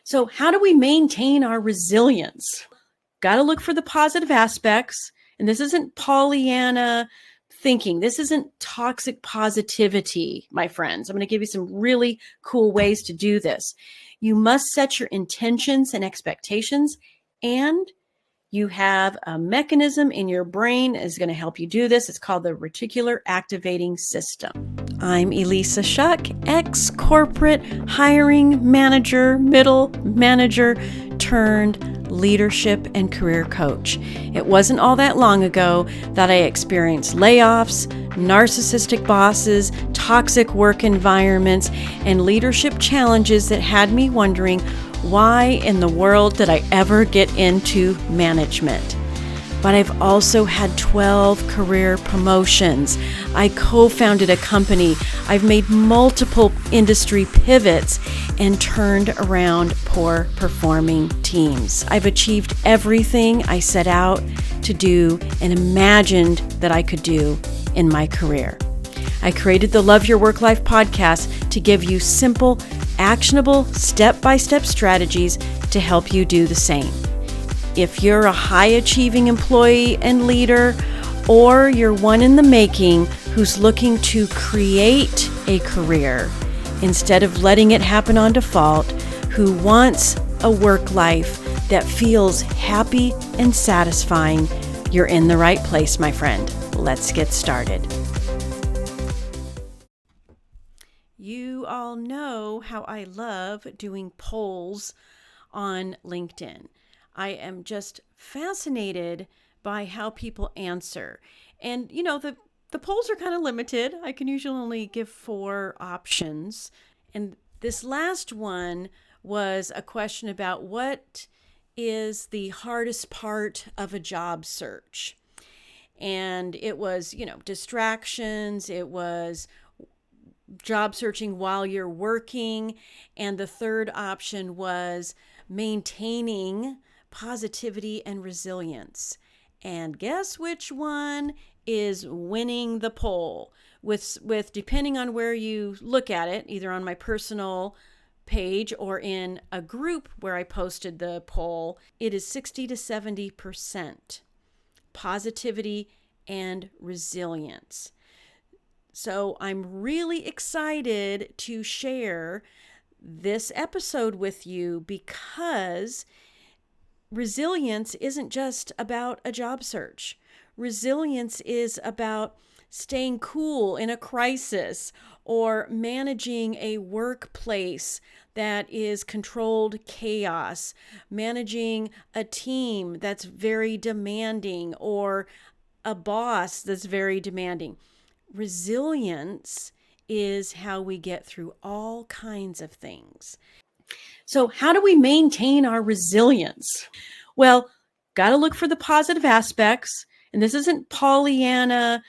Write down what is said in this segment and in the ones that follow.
So how do we maintain our resilience? Got to look for the positive aspects. And this isn't Pollyanna thinking. This isn't toxic positivity, my friends. I'm going to give you some really cool ways to do this. You must set your intentions and expectations, and you have a mechanism in your brain that is going to help you do this. It's called the reticular activating system. I'm Elissa Shuck, ex-corporate hiring manager, middle manager turned leadership and career coach. It wasn't all that long ago that I experienced layoffs, narcissistic bosses, toxic work environments, and leadership challenges that had me wondering, why in the world did I ever get into management? But I've also had 12 career promotions. I co-founded a company. I've made multiple industry pivots and turned around poor performing teams. I've achieved everything I set out to do and imagined that I could do in my career. I created the Love Your Work Life podcast to give you simple, actionable, step-by-step strategies to help you do the same. If you're a high-achieving employee and leader, or you're one in the making who's looking to create a career instead of letting it happen on default, who wants a work life that feels happy and satisfying, you're in the right place, my friend. Let's get started. You all know how I love doing polls on LinkedIn. I am just fascinated by how people answer. And, you know, the polls are kind of limited. I can usually only give 4 options. And this last one was a question about what is the hardest part of a job search. And it was, distractions. It was job searching while you're working. And the third option was maintaining positivity and resilience. And guess which one is winning the poll? With depending on where you look at it, either on my personal page or in a group where I posted the poll, it is 60 to 70% positivity and resilience. So I'm really excited to share this episode with you because resilience isn't just about a job search. Resilience is about staying cool in a crisis or managing a workplace that is controlled chaos, managing a team that's very demanding or a boss that's very demanding. Resilience is how we get through all kinds of things. So how do we maintain our resilience? Well, got to look for the positive aspects. And this isn't Pollyanna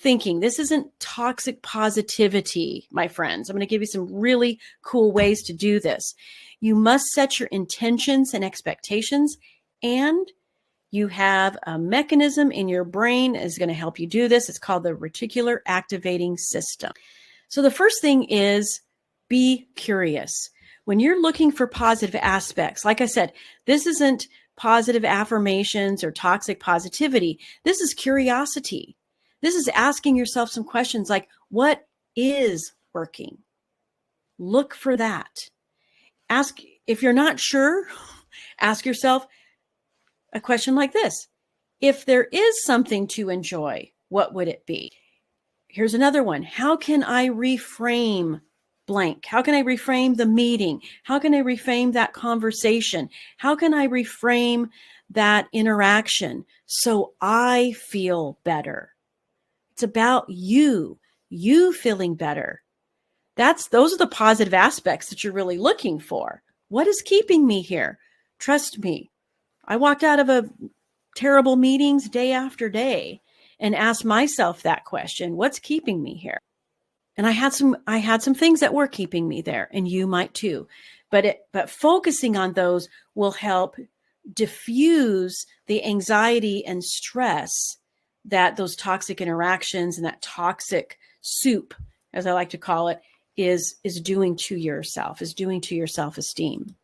thinking. This isn't toxic positivity, my friends. I'm going to give you some really cool ways to do this. You must set your intentions and expectations, and you have a mechanism in your brain that is going to help you do this. It's called the reticular activating system. So the first thing is be curious. When you're looking for positive aspects, like I said, this isn't positive affirmations or toxic positivity. This is curiosity. This is asking yourself some questions like, what is working? Look for that. Ask, if you're not sure, ask yourself a question like this. If there is something to enjoy, what would it be? Here's another one. How can I reframe blank? How can I reframe the meeting? How can I reframe that conversation? How can I reframe that interaction so I feel better? It's about you feeling better. Those are the positive aspects that you're really looking for. What is keeping me here? Trust me. I walked out of terrible meetings day after day and asked myself that question. What's keeping me here? And I had some things that were keeping me there, and you might too. But focusing on those will help diffuse the anxiety and stress that those toxic interactions and that toxic soup, as I like to call it, is doing to yourself, is doing to your self-esteem.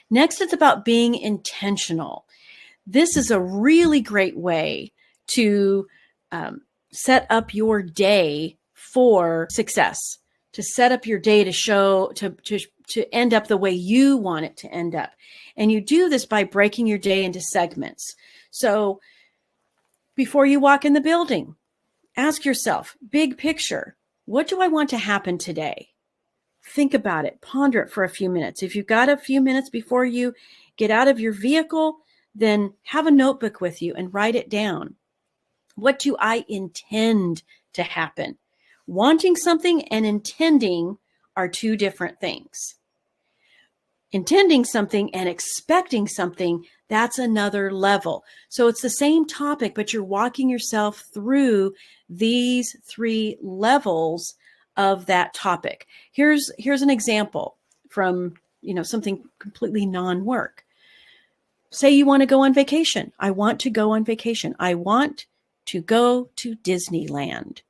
Next, it's about being intentional. This is a really great way to set up your day for success, to set up your day to show, to end up the way you want it to end up. And you do this by breaking your day into segments. So before you walk in the building, ask yourself, big picture, what do I want to happen today? Think about it, ponder it for a few minutes. If you've got a few minutes before you get out of your vehicle, then have a notebook with you and write it down. What do I intend to happen? Wanting something and intending are two different things. Intending something and expecting something, that's another level. So it's the same topic, but you're walking yourself through these three levels of that topic. Here's an example from, something completely non-work. Say you want to go on vacation. I want to go on vacation. I want to go to Disneyland.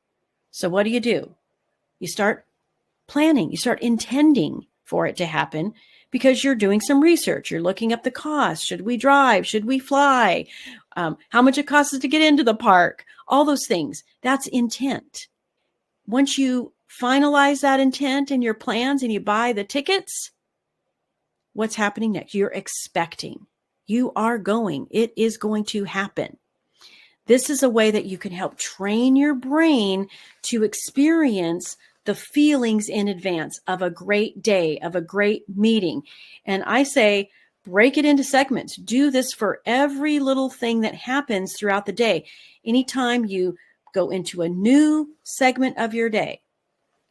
So what do? You start planning. You start intending for it to happen because you're doing some research. You're looking up the cost. Should we drive? Should we fly? How much it costs to get into the park? All those things. That's intent. Once you finalize that intent in your plans and you buy the tickets, what's happening next? You're expecting. You are going. It is going to happen. This is a way that you can help train your brain to experience the feelings in advance of a great day, of a great meeting. And I say, break it into segments. Do this for every little thing that happens throughout the day. Anytime you go into a new segment of your day,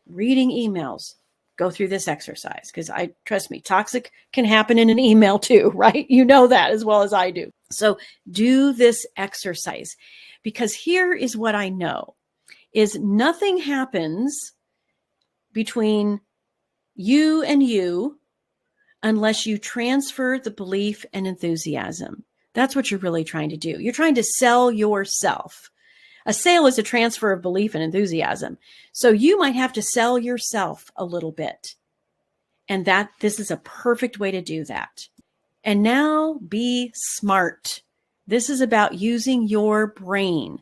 reading emails, go through this exercise, because trust me, toxic can happen in an email too, right? You know that as well as I do. So do this exercise, because here is what I know is nothing happens between you and you unless you transfer the belief and enthusiasm. That's what you're really trying to do. You're trying to sell yourself. A sale is a transfer of belief and enthusiasm. So you might have to sell yourself a little bit. And this is a perfect way to do that. And now be smart. This is about using your brain,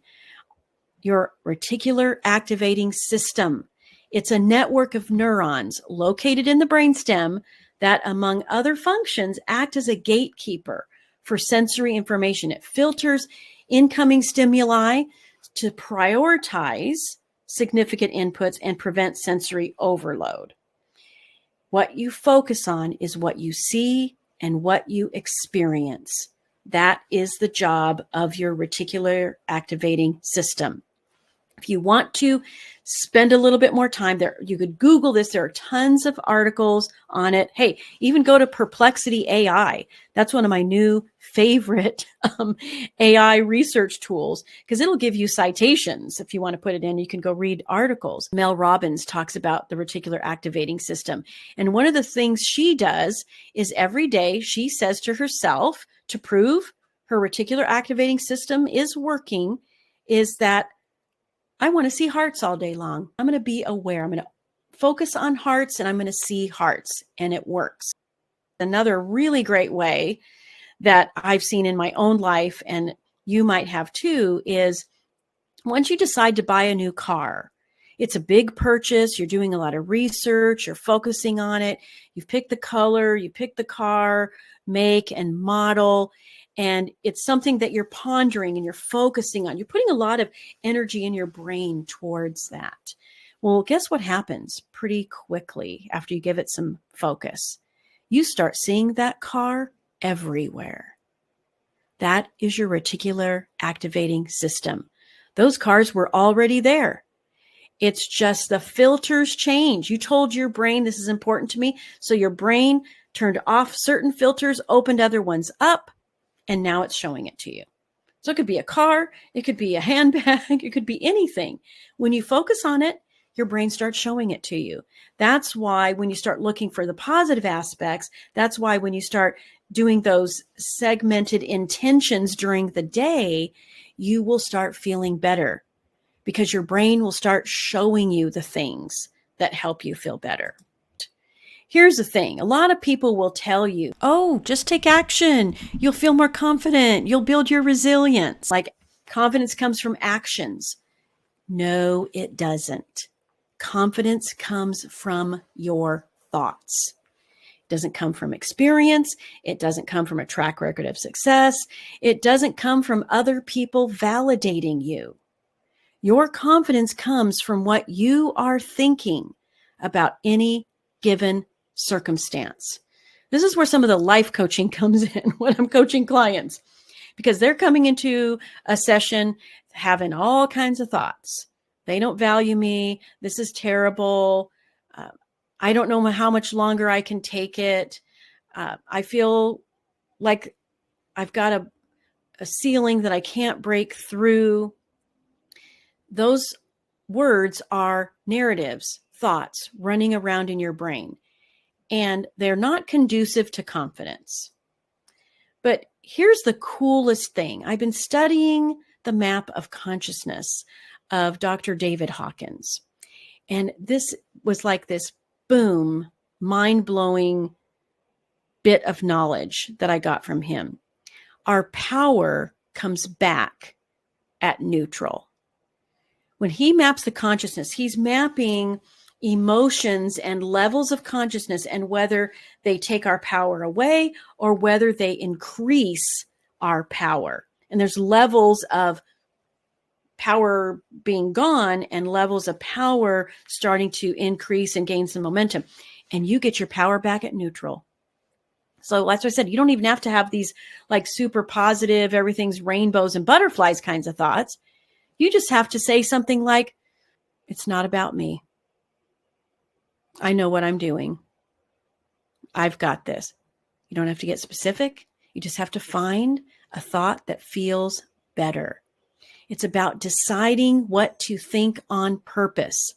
your reticular activating system. It's a network of neurons located in the brainstem that, among other functions, act as a gatekeeper for sensory information. It filters incoming stimuli to prioritize significant inputs and prevent sensory overload. What you focus on is what you see and what you experience. That is the job of your reticular activating system. If you want to spend a little bit more time there, you could Google this. There are tons of articles on it. Hey, even go to Perplexity AI. That's one of my new favorite AI research tools, because it'll give you citations. If you want to put it in, you can go read articles. Mel Robbins talks about the reticular activating system. And one of the things she does is every day she says to herself, to prove her reticular activating system is working, is that I want to see hearts all day long. I'm going to be aware. I'm going to focus on hearts and I'm going to see hearts, and it works. Another really great way that I've seen in my own life, and you might have too, is once you decide to buy a new car, it's a big purchase. You're doing a lot of research. You're focusing on it. You've picked the color, you picked the car, make and model. And it's something that you're pondering and you're focusing on. You're putting a lot of energy in your brain towards that. Well, guess what happens pretty quickly after you give it some focus? You start seeing that car everywhere. That is your reticular activating system. Those cars were already there. It's just the filters change. You told your brain this is important to me. So your brain turned off certain filters, opened other ones up, and now it's showing it to you. So it could be a car, it could be a handbag, it could be anything. When you focus on it, your brain starts showing it to you. That's why when you start looking for the positive aspects, that's why when you start doing those segmented intentions during the day, you will start feeling better because your brain will start showing you the things that help you feel better. Here's the thing. A lot of people will tell you, oh, just take action. You'll feel more confident. You'll build your resilience. Like confidence comes from actions. No, it doesn't. Confidence comes from your thoughts. It doesn't come from experience. It doesn't come from a track record of success. It doesn't come from other people validating you. Your confidence comes from what you are thinking about any given circumstance. This is where some of the life coaching comes in when I'm coaching clients, because they're coming into a session having all kinds of thoughts. They don't value me. This is terrible. I don't know how much longer I can take it. I feel like I've got a ceiling that I can't break through. Those words are narratives, thoughts running around in your brain, and they're not conducive to confidence. But here's the coolest thing. I've been studying the map of consciousness of Dr. David Hawkins. And this was like this boom, mind-blowing bit of knowledge that I got from him. Our power comes back at neutral. When he maps the consciousness, he's mapping emotions and levels of consciousness and whether they take our power away or whether they increase our power. And there's levels of power being gone and levels of power starting to increase and gain some momentum. And you get your power back at neutral. So that's what I said. You don't even have to have these like super positive, everything's rainbows and butterflies kinds of thoughts. You just have to say something like, it's not about me. I know what I'm doing. I've got this. You don't have to get specific. You just have to find a thought that feels better. It's about deciding what to think on purpose.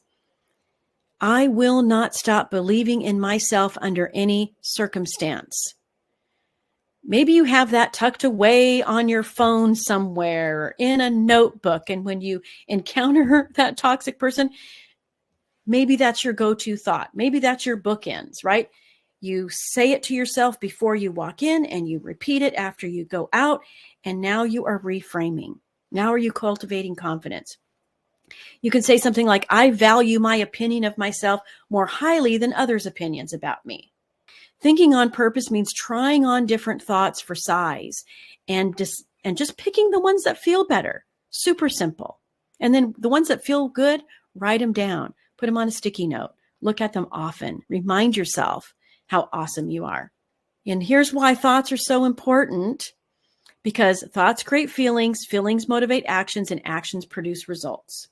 I will not stop believing in myself under any circumstance. Maybe you have that tucked away on your phone somewhere or in a notebook. And when you encounter that toxic person, maybe that's your go-to thought. Maybe that's your bookends, right? You say it to yourself before you walk in and you repeat it after you go out. And now you are reframing. Now are you cultivating confidence? You can say something like, I value my opinion of myself more highly than others' opinions about me. Thinking on purpose means trying on different thoughts for size and just picking the ones that feel better. Super simple. And then the ones that feel good, write them down. Put them on a sticky note. Look at them often. Remind yourself how awesome you are. And here's why thoughts are so important. Because thoughts create feelings, feelings motivate actions, and actions produce results.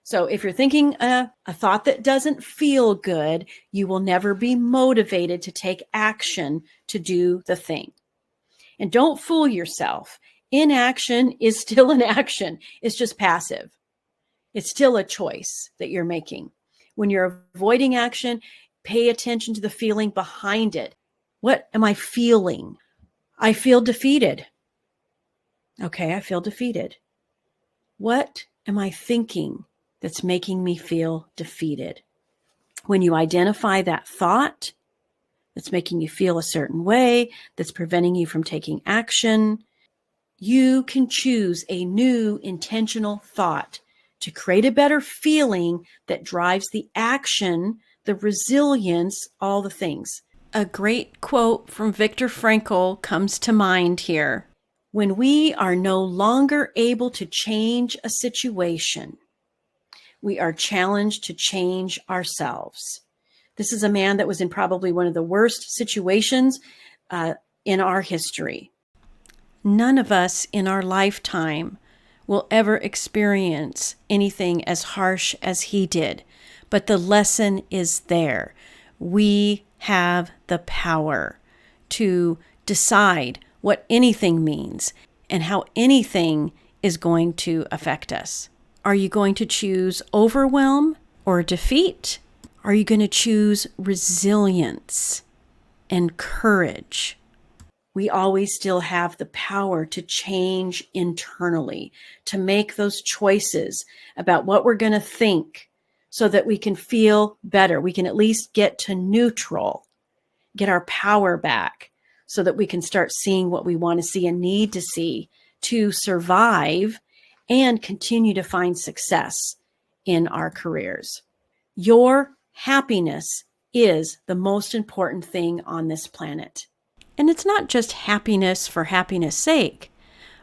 So if you're thinking a thought that doesn't feel good, you will never be motivated to take action to do the thing. And don't fool yourself. Inaction is still an action. It's just passive. It's still a choice that you're making. When you're avoiding action, pay attention to the feeling behind it. What am I feeling? I feel defeated. Okay, I feel defeated. What am I thinking that's making me feel defeated? When you identify that thought that's making you feel a certain way, that's preventing you from taking action, you can choose a new intentional thought to create a better feeling that drives the action, the resilience, all the things. A great quote from Viktor Frankl comes to mind here. When we are no longer able to change a situation, we are challenged to change ourselves. This is a man that was in probably one of the worst situations in our history. None of us in our lifetime will ever experience anything as harsh as he did, but the lesson is there. We have the power to decide what anything means and how anything is going to affect us. Are you going to choose overwhelm or defeat? Are you going to choose resilience and courage? We always still have the power to change internally, to make those choices about what we're going to think, so that we can feel better. We can at least get to neutral, get our power back so that we can start seeing what we want to see and need to see to survive and continue to find success in our careers. Your happiness is the most important thing on this planet. And it's not just happiness for happiness' sake,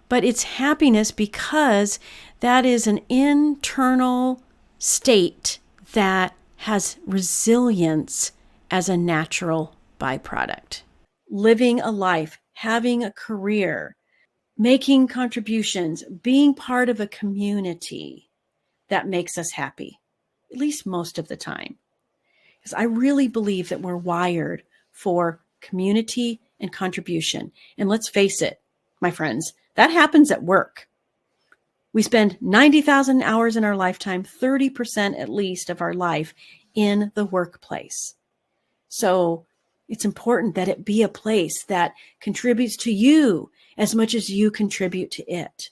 but it's happiness because that is an internal state that has resilience as a natural byproduct. Living a life, having a career, making contributions, being part of a community that makes us happy, at least most of the time. Because I really believe that we're wired for community and contribution. And let's face it, my friends, that happens at work. We spend 90,000 hours in our lifetime, 30% at least of our life in the workplace. So it's important that it be a place that contributes to you as much as you contribute to it.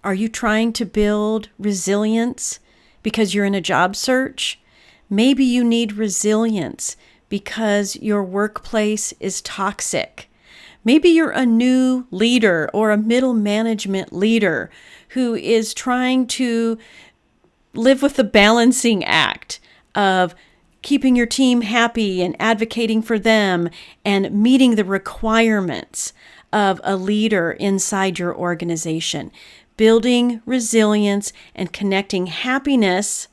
Are you trying to build resilience because you're in a job search? Maybe you need resilience because your workplace is toxic. Maybe you're a new leader or a middle management leader who is trying to live with the balancing act of keeping your team happy and advocating for them and meeting the requirements of a leader inside your organization. Building resilience and connecting happiness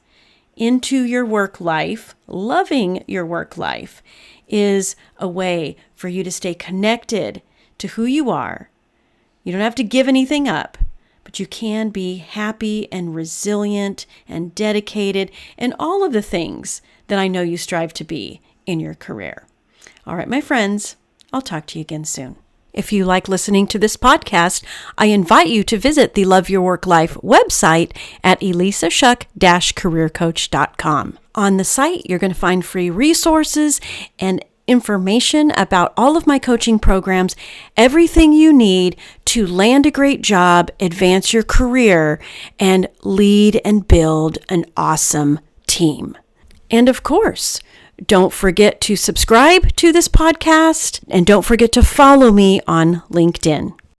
into your work life, loving your work life, is a way for you to stay connected to who you are. You don't have to give anything up, but you can be happy and resilient and dedicated and all of the things that I know you strive to be in your career. All right, my friends, I'll talk to you again soon. If you like listening to this podcast, I invite you to visit the Love Your Work Life website at elissashuck-careercoach.com. On the site, you're going to find free resources and information about all of my coaching programs, everything you need to land a great job, advance your career, and lead and build an awesome team. And of course, don't forget to subscribe to this podcast and don't forget to follow me on LinkedIn.